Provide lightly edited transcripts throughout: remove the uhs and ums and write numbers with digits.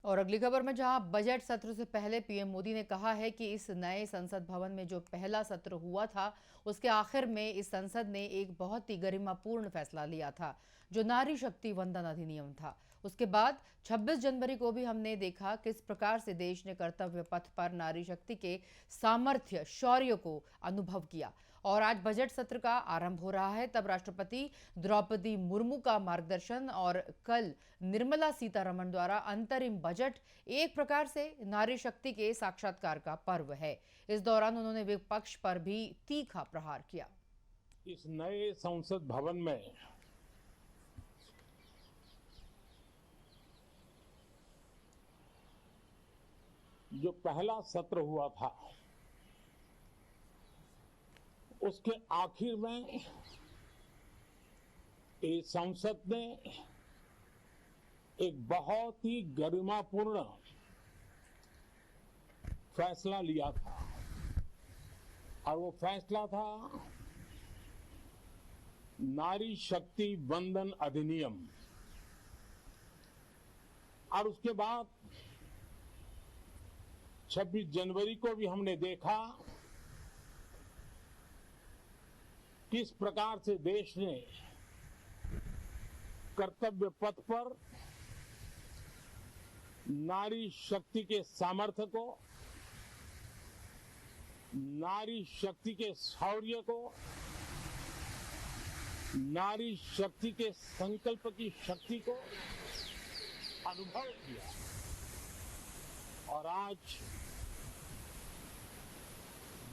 और अगली खबर में जहां बजट सत्र से पहले पीएम मोदी ने कहा है कि इस नए संसद भवन में जो पहला सत्र हुआ था उसके आखिर में इस संसद ने एक बहुत ही गरिमापूर्ण फैसला लिया था जो नारी शक्ति वंदन अधिनियम था। उसके बाद 26 जनवरी को भी हमने देखा किस प्रकार से देश ने कर्तव्य पथ पर नारी शक्ति के सामर्थ्य शौर्य को अनुभव किया। और आज बजट सत्र का आरंभ हो रहा है, तब राष्ट्रपति द्रौपदी मुर्मू का मार्गदर्शन और कल निर्मला सीतारमण द्वारा अंतरिम बजट एक प्रकार से नारी शक्ति के साक्षात्कार का पर्व है। इस दौरान उन्होंने विपक्ष पर भी तीखा प्रहार किया। इस नए संसद भवन में जो पहला सत्र हुआ था उसके आखिर में इस संसद ने एक बहुत ही गरिमापूर्ण फैसला लिया था और वो फैसला था नारी शक्ति वंदन अधिनियम। और उसके बाद 26 जनवरी को भी हमने देखा किस प्रकार से देश ने कर्तव्य पथ पर नारी शक्ति के सामर्थ्य को, नारी शक्ति के शौर्य को, नारी शक्ति के संकल्प की शक्ति को अनुभव किया। और आज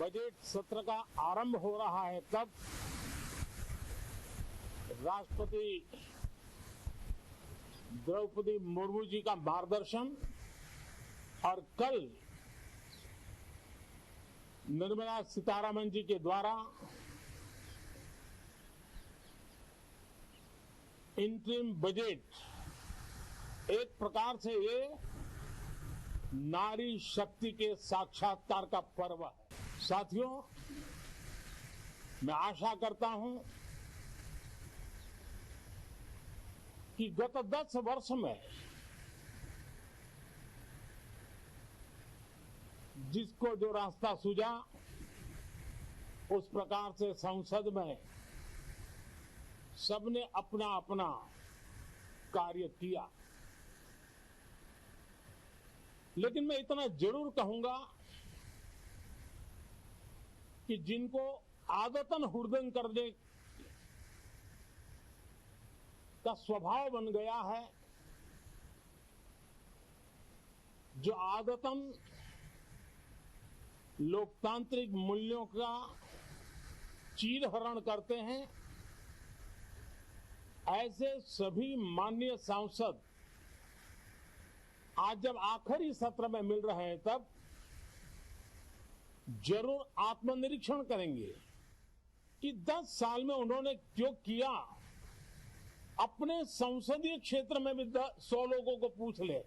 बजट सत्र का आरंभ हो रहा है, तब राष्ट्रपति द्रौपदी मुर्मू जी का मार्गदर्शन और कल निर्मला सीतारमण जी के द्वारा इंटरिम बजट एक प्रकार से ये नारी शक्ति के साक्षात्कार का पर्व है। साथियों, मैं आशा करता हूं कि गत 10 वर्ष में जिसको जो रास्ता सूझा उस प्रकार से संसद में सबने अपना अपना कार्य किया। लेकिन मैं इतना जरूर कहूंगा कि जिनको आदतन हुड़दंग करने का स्वभाव बन गया है, जो आदतन लोकतांत्रिक मूल्यों का चीरहरण करते हैं, ऐसे सभी माननीय सांसद आज जब आखिरी सत्र में मिल रहे हैं तब जरूर आत्मनिरीक्षण करेंगे कि 10 साल में उन्होंने क्यों किया। अपने संसदीय क्षेत्र में भी 100 लोगों को पूछ ले,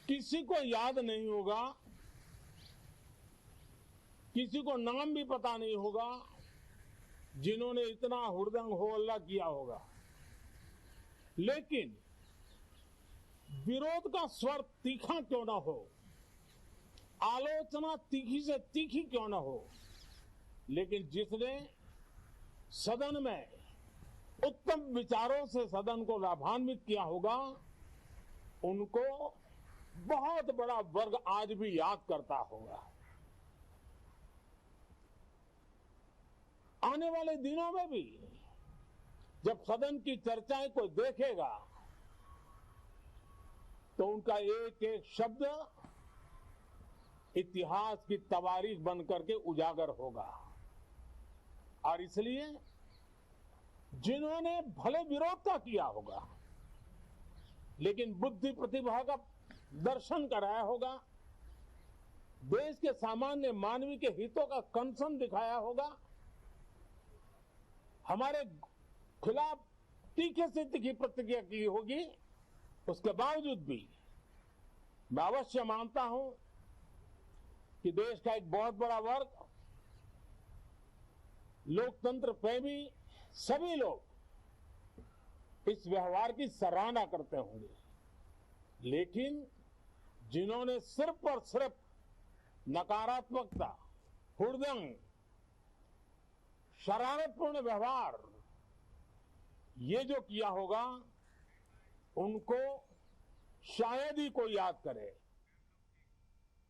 किसी को याद नहीं होगा, किसी को नाम भी पता नहीं होगा जिन्होंने इतना हुड़दंग हो हल्ला किया होगा। लेकिन विरोध का स्वर तीखा क्यों ना हो, आलोचना तीखी से तीखी क्यों ना हो, लेकिन जिसने सदन में उत्तम विचारों से सदन को लाभान्वित किया होगा, उनको बहुत बड़ा वर्ग आज भी याद करता होगा। आने वाले दिनों में भी जब सदन की चर्चाएं कोई देखेगा तो उनका एक एक शब्द इतिहास की तवारीख बन करके उजागर होगा। और इसलिए जिन्होंने भले विरोध का किया होगा लेकिन बुद्धि प्रतिभा का दर्शन कराया होगा, देश के सामान्य मानवी के हितों का कंसर्न दिखाया होगा, हमारे खिलाफ तीखे से तीखी प्रतिक्रिया की होगी, उसके बावजूद भी मैं अवश्य मानता हूं कि देश का एक बहुत बड़ा वर्ग, लोकतंत्र प्रेमी सभी लोग इस व्यवहार की सराहना करते होंगे। लेकिन जिन्होंने सिर्फ और सिर्फ नकारात्मकता, हुड़दंग, शरारतपूर्ण व्यवहार ये जो किया होगा, उनको शायद ही कोई याद करे।